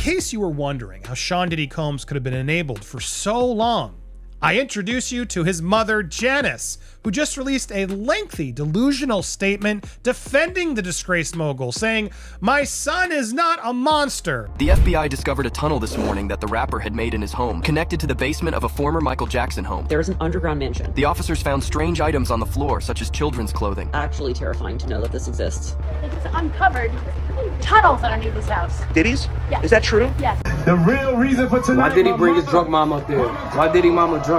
case you were wondering how Sean Diddy Combs could have been enabled for so long, I introduce you to his mother, Janice, who just released a lengthy, delusional statement defending the disgraced mogul, saying, "My son is not a monster." The FBI discovered a tunnel this morning that the rapper had made in his home, connected to the basement of a former Michael Jackson home. There is an underground mansion. The officers found strange items on the floor, such as children's clothing. Actually terrifying to know that this exists. It's uncovered tunnels underneath his house. Diddy's? Yeah. Is that true? Yes. The real reason for tonight. Why did he bring his drunk mom up there? Why did he mama drunk?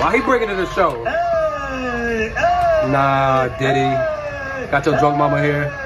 Why he bringing it to the show? Hey, hey, Nah, Diddy. Got your drunk mama here.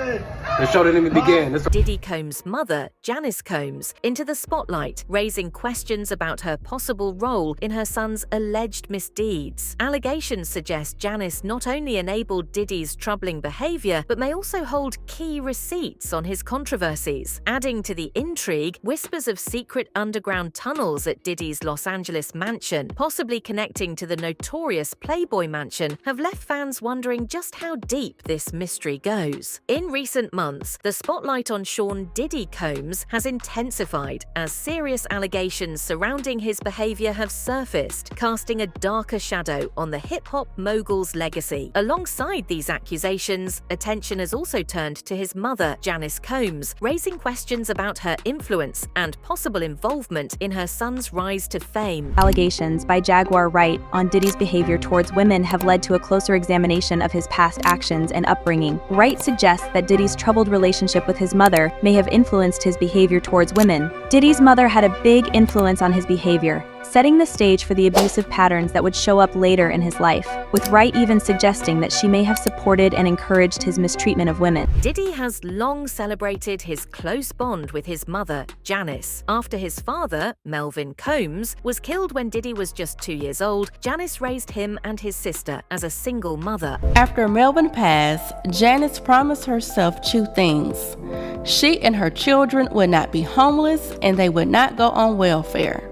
The show didn't even begin. Diddy Combs' mother, Janice Combs, into the spotlight, raising questions about her possible role in her son's alleged misdeeds. Allegations suggest Janice not only enabled Diddy's troubling behavior, but may also hold key receipts on his controversies. Adding to the intrigue, whispers of secret underground tunnels at Diddy's Los Angeles mansion, possibly connecting to the notorious Playboy Mansion, have left fans wondering just how deep this mystery goes. In recent months, the spotlight on Sean Diddy Combs has intensified as serious allegations surrounding his behavior have surfaced, casting a darker shadow on the hip-hop mogul's legacy. Alongside these accusations, attention has also turned to his mother, Janice Combs, raising questions about her influence and possible involvement in her son's rise to fame. Allegations by Jaguar Wright on Diddy's behavior towards women have led to a closer examination of his past actions and upbringing. Wright suggests that Diddy's troubled relationship with his mother may have influenced his behavior towards women. Diddy's mother had a big influence on his behavior, setting the stage for the abusive patterns that would show up later in his life, with Wright even suggesting that she may have supported and encouraged his mistreatment of women. Diddy has long celebrated his close bond with his mother, Janice. After his father, Melvin Combs, was killed when Diddy was just 2 years old, Janice raised him and his sister as a single mother. After Melvin passed, Janice promised herself two things. She and her children would not be homeless and they would not go on welfare.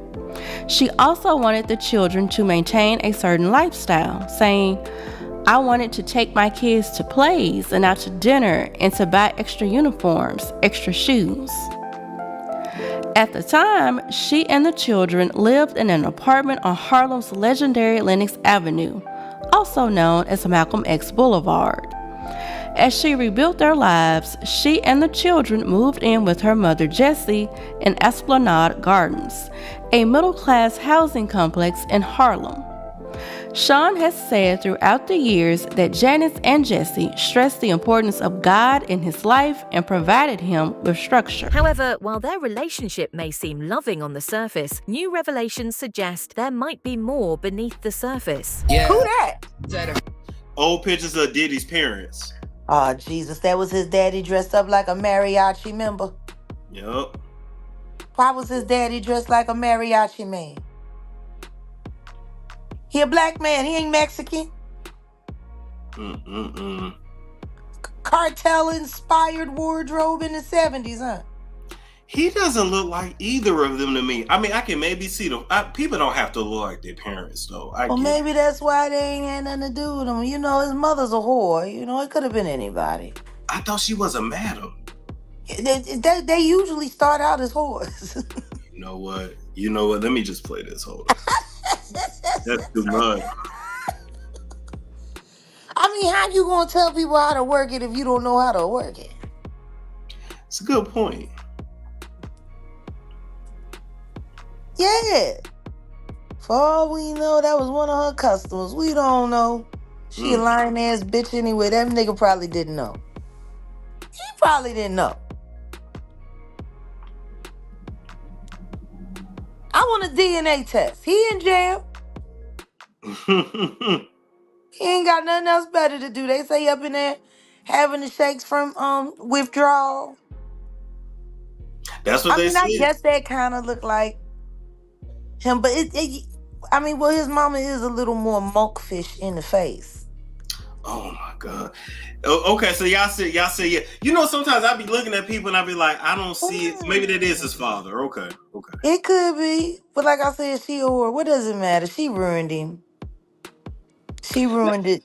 She also wanted the children to maintain a certain lifestyle, saying, "I wanted to take my kids to plays and out to dinner and to buy extra uniforms, extra shoes." At the time, she and the children lived in an apartment on Harlem's legendary Lenox Avenue, also known as Malcolm X Boulevard. As she rebuilt their lives, she and the children moved in with her mother Jessie in Esplanade Gardens, a middle-class housing complex in Harlem. Sean has said throughout the years that Janice and Jessie stressed the importance of God in his life and provided him with structure. However, while their relationship may seem loving on the surface, new revelations suggest there might be more beneath the surface. Yeah. Who that? Old pictures of Diddy's parents. Oh, Jesus, that was his daddy dressed up like a mariachi member? Yup. Why was his daddy dressed like a mariachi man? He a black man, he ain't Mexican. Cartel-inspired wardrobe in the 70s, huh? He doesn't look like either of them to me. I mean, I can maybe see them. People don't have to look like their parents, though. Well, maybe that's why they ain't had nothing to do with him. You know, his mother's a whore. You know, it could have been anybody. I thought she was a madam. They usually start out as whores. You know what? Let me just play this. Hold on. That's too much. I mean, how you gonna tell people how to work it if you don't know how to work it? It's a good point. Yeah. For all we know, that was one of her customers. We don't know. She a lying ass bitch anyway. That nigga probably didn't know. He probably didn't know. I want a DNA test. He in jail. He ain't got nothing else better to do. They say he up in there having the shakes from withdrawal. That's what they said. I guess that kind of look like him, but his mama is a little more monkfish in the face. Oh my God. Okay, so y'all say yeah. You know, sometimes I be looking at people and I be like, I don't see it. Maybe that is his father. Okay. It could be, but like I said, she a whore. What does it matter? She ruined him. He ruined it.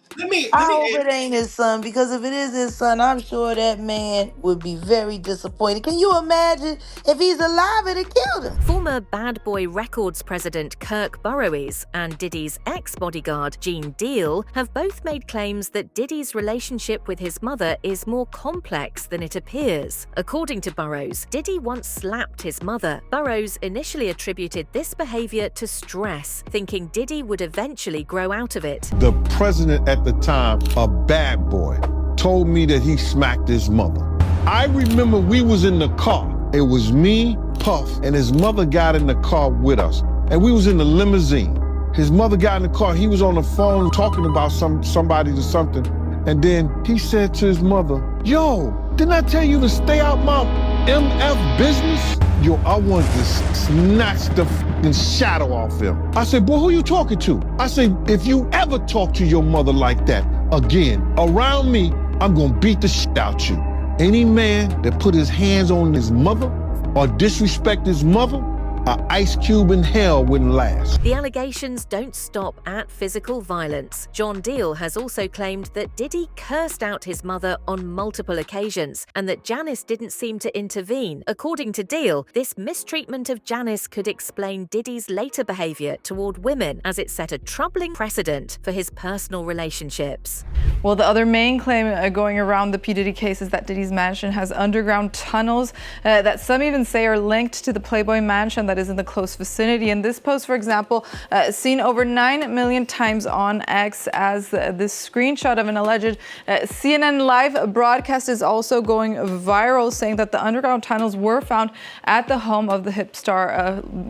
I hope it ain't his son, because if it is his son, I'm sure that man would be very disappointed. Can you imagine if he's alive and it killed him? Former Bad Boy Records president Kirk Burroughs and Diddy's ex-bodyguard Gene Deal have both made claims that Diddy's relationship with his mother is more complex than it appears. According to Burroughs, Diddy once slapped his mother. Burroughs initially attributed this behavior to stress, thinking Diddy would eventually grow out of it. The president at the time, a bad boy, told me that he smacked his mother. I remember we was in the car. It was me, Puff, and his mother got in the car with us. And we was in the limousine. His mother got in the car. He was on the phone talking about somebody or something. And then he said to his mother, "Yo, didn't I tell you to stay out my MF business?" Yo, I wanted to snatch the fucking shadow off him. I said, "Boy, who you talking to?" I said, "If you ever talk to your mother like that again, around me, I'm gonna beat the shit out you." Any man that put his hands on his mother or disrespect his mother, an ice cube in hell wouldn't last. The allegations don't stop at physical violence. John Deal has also claimed that Diddy cursed out his mother on multiple occasions and that Janice didn't seem to intervene. According to Deal, this mistreatment of Janice could explain Diddy's later behavior toward women, as it set a troubling precedent for his personal relationships. Well, the other main claim going around the P. Diddy case is that Diddy's mansion has underground tunnels that some even say are linked to the Playboy Mansion that is in the close vicinity. And this post, for example, seen over 9 million times on X, as this screenshot of an alleged CNN live broadcast is also going viral, saying that the underground tunnels were found at the home of the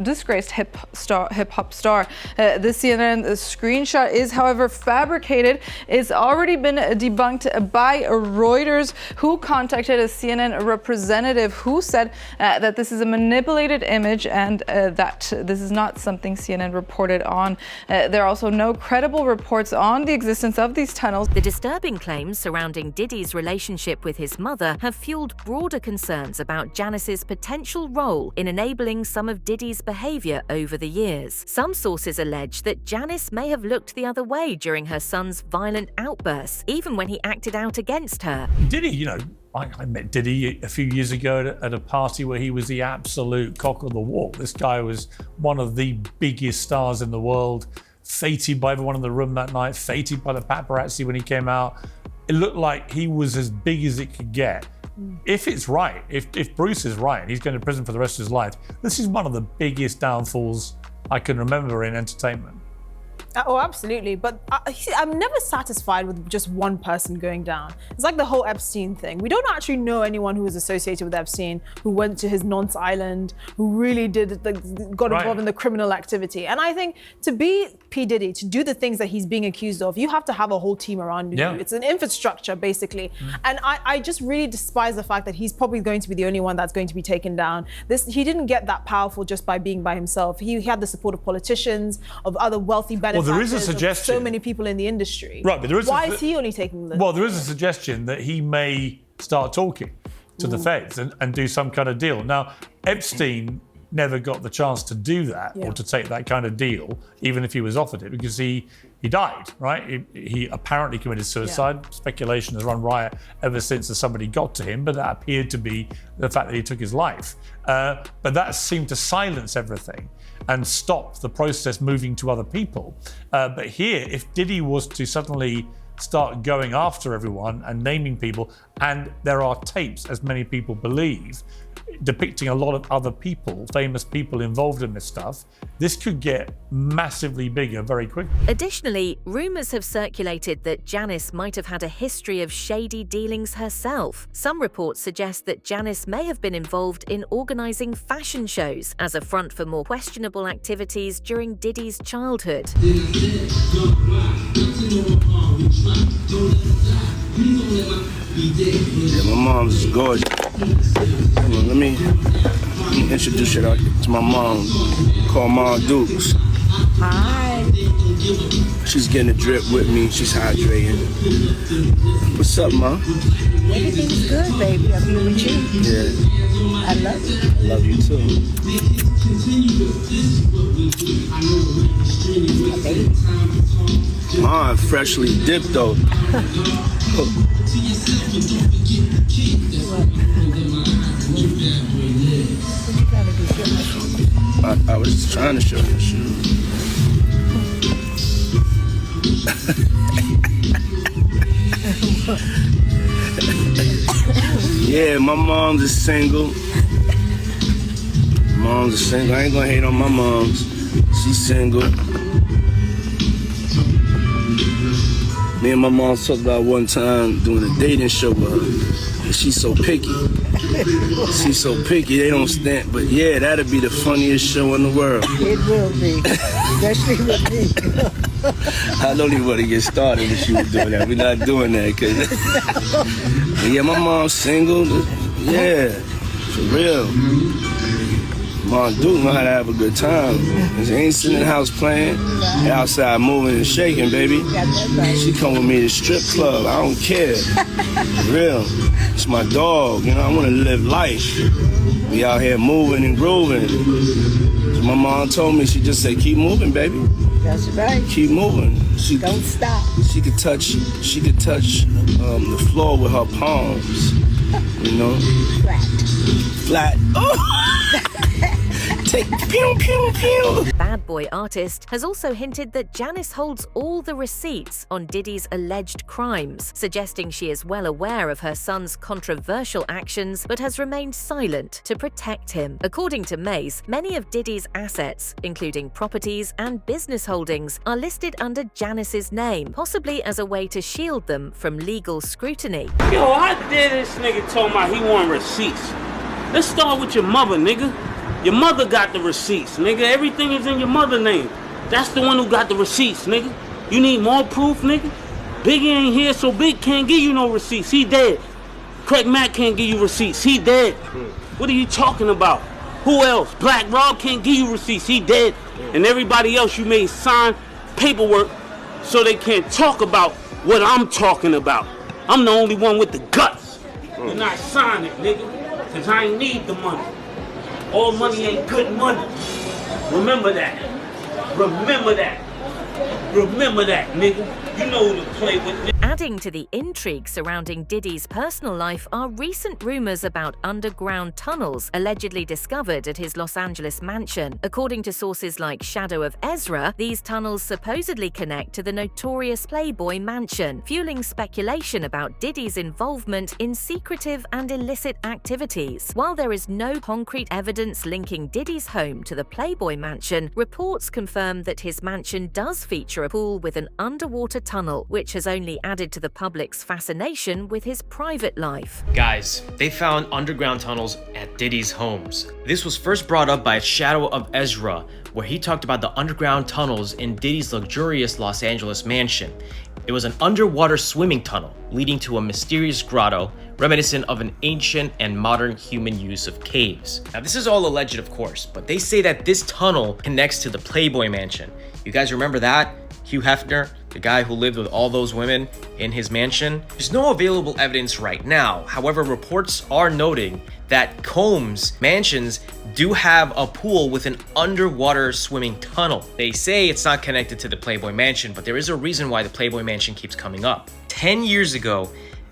disgraced hip hop star. The CNN screenshot is, however, fabricated. It's already been debunked by Reuters, who contacted a CNN representative who said that this is a manipulated image and that this is not something CNN reported on. There are also no credible reports on the existence of these tunnels. The disturbing claims surrounding Diddy's relationship with his mother have fueled broader concerns about Janice's potential role in enabling some of Diddy's behavior over the years. Some sources allege that Janice may have looked the other way during her son's violent outbursts, even when he acted out against her. Diddy, I met Diddy a few years ago at a party where he was the absolute cock of the walk. This guy was one of the biggest stars in the world, feted by everyone in the room that night, feted by the paparazzi when he came out. It looked like he was as big as it could get. If it's right, if Bruce is right, and he's going to prison for the rest of his life, this is one of the biggest downfalls I can remember in entertainment. Oh, absolutely. But I'm never satisfied with just one person going down. It's like the whole Epstein thing. We don't actually know anyone who was associated with Epstein, who went to his nonce island, who really got involved in the criminal activity. And I think to be P. Diddy, to do the things that he's being accused of, you have to have a whole team around you. It's an infrastructure, basically. And I just really despise the fact that he's probably going to be the only one that's going to be taken down. He didn't get that powerful just by being by himself. He had the support of politicians, of other wealthy benefactors. Well, there is a suggestion. So many people in the industry. Right, but there is. Why is he only taking the? Well, there is a suggestion that he may start talking to the feds and do some kind of deal. Now, Epstein never got the chance to do that or to take that kind of deal, even if he was offered it, because he died, right? He apparently committed suicide. Speculation has run riot ever since somebody got to him, but that appeared to be the fact that he took his life. But that seemed to silence everything and stop the process moving to other people. But here, if Diddy was to suddenly start going after everyone and naming people, and there are tapes, as many people believe, depicting a lot of other people, famous people involved in this stuff, this could get massively bigger very quickly. Additionally, rumours have circulated that Janice might have had a history of shady dealings herself. Some reports suggest that Janice may have been involved in organising fashion shows as a front for more questionable activities during Diddy's childhood. Yeah, my mom's gorgeous. Let me introduce you to my mom, called Mom Dukes. Hi. She's getting a drip with me. She's hydrating. What's up, Mom? Everything's good, baby. I'm here with you. Yeah. I love you. I love you too. Mine freshly dipped though. I was just trying to show you shoes. Yeah, my mom's is single. Mom's is single. I ain't gonna hate on my mom's. She's single. Me and my mom talked about one time doing a dating show with her. And she's so picky. She's so picky, they don't stand. But yeah, that'd be the funniest show in the world. It will be, especially with me. I don't even want to get started if she was doing that. We're not doing that, cause yeah, my mom's single. Yeah, for real. Mom do know how to have a good time. She ain't sitting in the house playing. They outside moving and shaking, baby. She come with me to strip club. I don't care. For real. It's my dog. You know, I want to live life. Be out here moving and grooving. So my mom told me, she just said, keep moving, baby. That's right. Keep moving. Don't stop. She could touch the floor with her palms. You know? Flat. Oh! Take pew, pew, pew. Bad Boy artist has also hinted that Janice holds all the receipts on Diddy's alleged crimes, suggesting she is well aware of her son's controversial actions but has remained silent to protect him. According to Mace, many of Diddy's assets, including properties and business holdings, are listed under Janice's name, possibly as a way to shield them from legal scrutiny. Yo, how dare this nigga told me he want receipts? Let's start with your mother, nigga. Your mother got the receipts, nigga. Everything is in your mother's name. That's the one who got the receipts, nigga. You need more proof, nigga? Biggie ain't here, so Big can't give you no receipts. He dead. Craig Mack can't give you receipts. He dead. What are you talking about? Who else? Black Rob can't give you receipts. He dead. And everybody else you made sign paperwork so they can't talk about what I'm talking about. I'm the only one with the guts. You're not signing, nigga, because I ain't need the money. All money ain't good money. Remember that. Remember that. Remember that, nigga. You know who to play with, nigga. Adding to the intrigue surrounding Diddy's personal life are recent rumors about underground tunnels allegedly discovered at his Los Angeles mansion. According to sources like Shadow of Ezra, these tunnels supposedly connect to the notorious Playboy Mansion, fueling speculation about Diddy's involvement in secretive and illicit activities. While there is no concrete evidence linking Diddy's home to the Playboy Mansion, reports confirm that his mansion does feature a pool with an underwater tunnel, which has only added to the public's fascination with his private life. Guys, they found underground tunnels at Diddy's homes. This was first brought up by Shadow of Ezra, where he talked about the underground tunnels in Diddy's luxurious Los Angeles mansion. It was an underwater swimming tunnel leading to a mysterious grotto, reminiscent of an ancient and modern human use of caves. Now, this is all alleged, of course, but they say that this tunnel connects to the Playboy Mansion. You guys remember that? Hugh Hefner, the guy who lived with all those women in his mansion? There's no available evidence right now. However, reports are noting that Combs mansions do have a pool with an underwater swimming tunnel. They say it's not connected to the Playboy Mansion, but there is a reason why the Playboy Mansion keeps coming up. 10 years ago,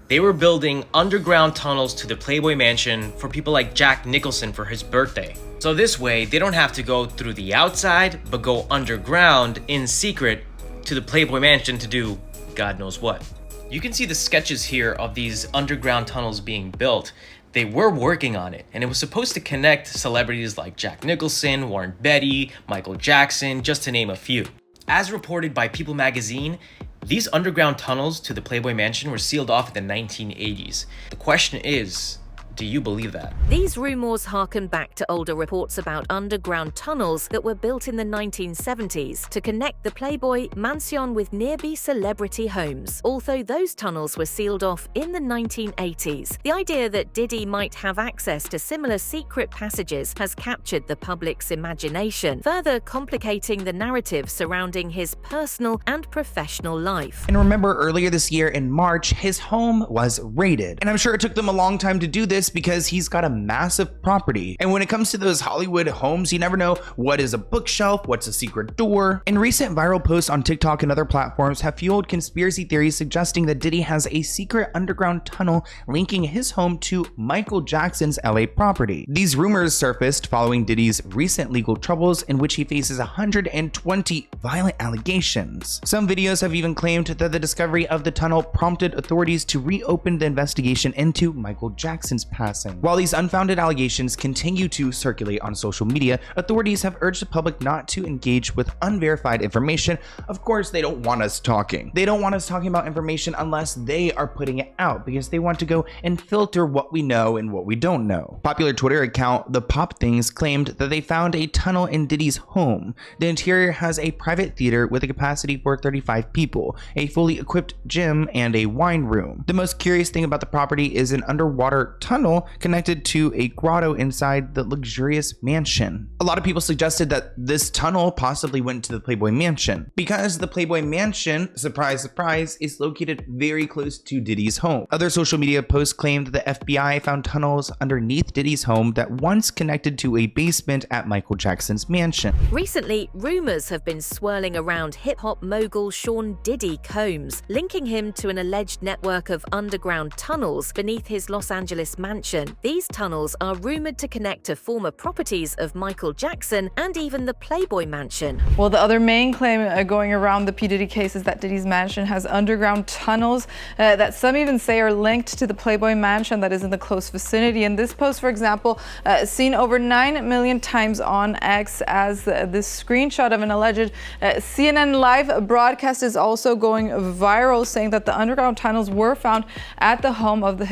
they were building underground tunnels to the Playboy Mansion for people like Jack Nicholson for his birthday. So this way, they don't have to go through the outside, but go underground in secret to the Playboy Mansion to do God knows what. You can see the sketches here of these underground tunnels being built. They were working on it, and it was supposed to connect celebrities like Jack Nicholson, Warren Beatty, Michael Jackson, just to name a few. As reported by People magazine, these underground tunnels to the Playboy Mansion were sealed off in the 1980s. The question is, Do you believe that? These rumors harken back to older reports about underground tunnels that were built in the 1970s to connect the Playboy Mansion with nearby celebrity homes. Although those tunnels were sealed off in the 1980s, the idea that Diddy might have access to similar secret passages has captured the public's imagination, further complicating the narrative surrounding his personal and professional life. And remember, earlier this year in March, his home was raided. And I'm sure it took them a long time to do this because he's got a massive property. And when it comes to those Hollywood homes, you never know what is a bookshelf, what's a secret door. And recent viral posts on TikTok and other platforms have fueled conspiracy theories suggesting that Diddy has a secret underground tunnel linking his home to Michael Jackson's LA property. These rumors surfaced following Diddy's recent legal troubles in which he faces 120 violent allegations. Some videos have even claimed that the discovery of the tunnel prompted authorities to reopen the investigation into Michael Jackson's passing. While these unfounded allegations continue to circulate on social media, authorities have urged the public not to engage with unverified information. Of course, they don't want us talking. They don't want us talking about information unless they are putting it out because they want to go and filter what we know and what we don't know. Popular Twitter account The Pop Things claimed that they found a tunnel in Diddy's home. The interior has a private theater with a capacity for 35 people, a fully equipped gym, and a wine room. The most curious thing about the property is an underwater tunnel connected to a grotto inside the luxurious mansion. A lot of people suggested that this tunnel possibly went to the Playboy Mansion because the Playboy Mansion, surprise, surprise, is located very close to Diddy's home. Other social media posts claimed that the FBI found tunnels underneath Diddy's home that once connected to a basement at Michael Jackson's mansion. Recently, rumors have been swirling around hip-hop mogul Sean Diddy Combs, linking him to an alleged network of underground tunnels beneath his Los Angeles mansion. These tunnels are rumored to connect to former properties of Michael Jackson and even the Playboy Mansion. Well, the other main claim going around the P. Diddy case is that Diddy's mansion has underground tunnels that some even say are linked to the Playboy Mansion that is in the close vicinity. And this post, for example, seen over 9 million times on X as this screenshot of an alleged CNN live broadcast is also going viral, saying that the underground tunnels were found at the home of the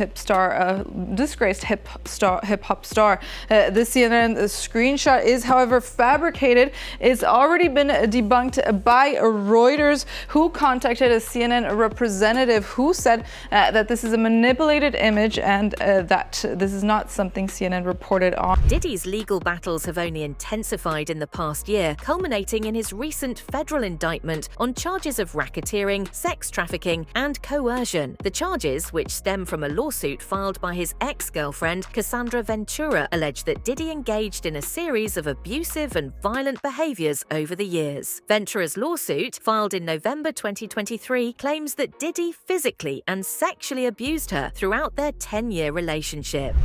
disgraced hip-hop star. The CNN screenshot is, however, fabricated. It's already been debunked by Reuters, who contacted a CNN representative who said that this is a manipulated image and that this is not something CNN reported on. Diddy's legal battles have only intensified in the past year, culminating in his recent federal indictment on charges of racketeering, sex trafficking, and coercion. The charges, which stem from a lawsuit filed by his ex-girlfriend, Cassandra Ventura, allege that Diddy engaged in a series of abusive and violent behaviors over the years. Ventura's lawsuit, filed in November 2023, claims that Diddy physically and sexually abused her throughout their 10-year relationship.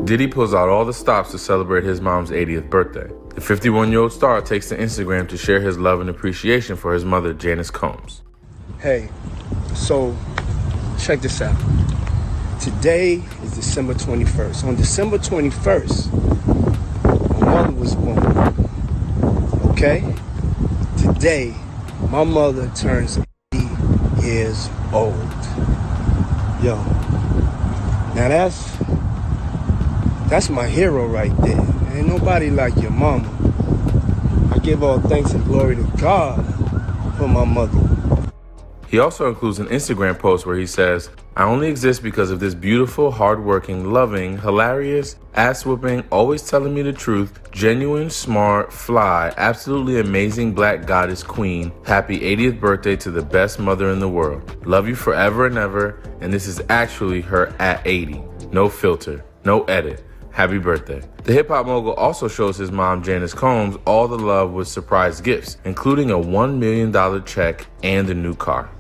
Diddy pulls out all the stops to celebrate his mom's 80th birthday. The 51-year-old star takes to Instagram to share his love and appreciation for his mother, Janice Combs. Hey, so check this out. Today is December 21st. On December 21st, my mother was born. Okay? Today, my mother turns 80 years old. Yo, now that's my hero right there. Ain't nobody like your mama. I give all thanks and glory to God for my mother. He also includes an Instagram post where he says, "I only exist because of this beautiful, hardworking, loving, hilarious, ass-whooping, always telling me the truth, genuine, smart, fly, absolutely amazing black goddess queen. Happy 80th birthday to the best mother in the world. Love you forever and ever, and this is actually her at 80. No filter, no edit. Happy birthday." The hip-hop mogul also shows his mom, Janice Combs, all the love with surprise gifts, including a $1 million check and a new car.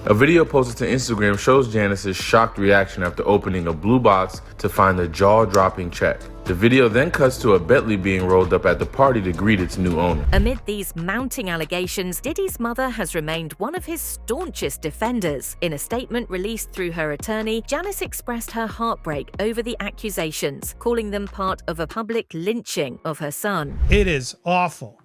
A video posted to Instagram shows Janice's shocked reaction after opening a blue box to find the jaw-dropping check. The video then cuts to a Bentley being rolled up at the party to greet its new owner. Amid these mounting allegations, Diddy's mother has remained one of his staunchest defenders. In a statement released through her attorney, Janice expressed her heartbreak over the accusations, calling them part of a public lynching of her son. It is awful.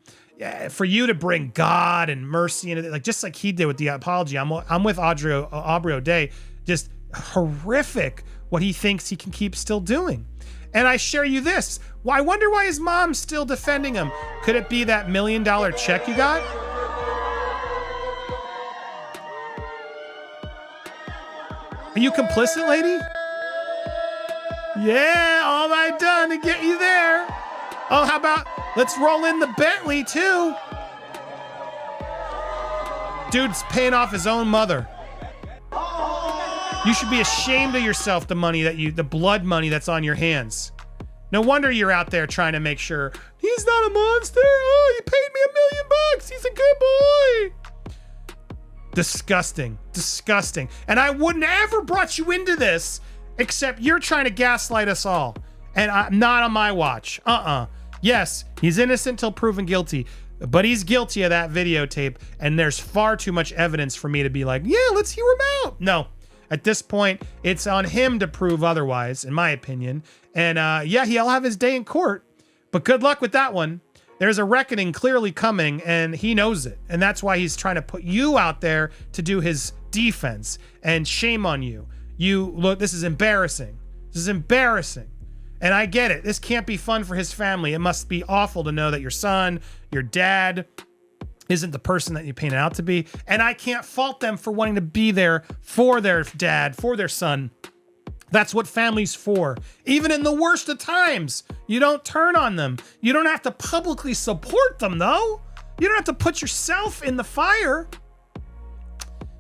for you to bring God and mercy into it, like just like he did with the apology. I'm with Aubrey O'Day. Just horrific what he thinks he can keep still doing. And I share you this. Well, I wonder why his mom's still defending him. Could it be that $1 million check you got? Are you complicit, lady? Yeah, all I done to get you there. Oh, how about let's roll in the Bentley too? Dude's paying off his own mother. You should be ashamed of yourself, the blood money that's on your hands. No wonder you're out there trying to make sure he's not a monster. Oh, he paid me $1 million. He's a good boy. Disgusting, disgusting. And I wouldn't ever brought you into this except you're trying to gaslight us all. And I'm not on my watch. Yes, he's innocent till proven guilty, but he's guilty of that videotape. And there's far too much evidence for me to be like, yeah, let's hear him out. No. At this point, it's on him to prove otherwise, in my opinion. And yeah, he'll have his day in court, but good luck with that one. There's a reckoning clearly coming, and he knows it. And that's why he's trying to put you out there to do his defense. And shame on you. Look, this is embarrassing. This is embarrassing. And I get it. This can't be fun for his family. It must be awful to know that your son, your dad, isn't the person that you painted out to be. And I can't fault them for wanting to be there for their dad, for their son. That's what family's for. Even in the worst of times, you don't turn on them. You don't have to publicly support them, though. You don't have to put yourself in the fire.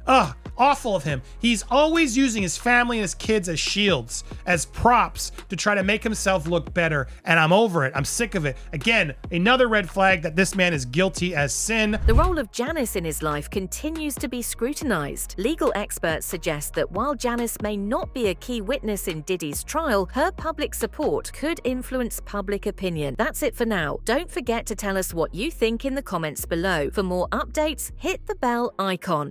Ugh, awful of him. He's always using his family and his kids as shields, as props to try to make himself look better. And I'm over it. I'm sick of it. Again, another red flag that this man is guilty as sin. The role of Janice in his life continues to be scrutinized. Legal experts suggest that while Janice may not be a key witness in Diddy's trial, her public support could influence public opinion. That's it for now. Don't forget to tell us what you think in the comments below. For more updates, hit the bell icon.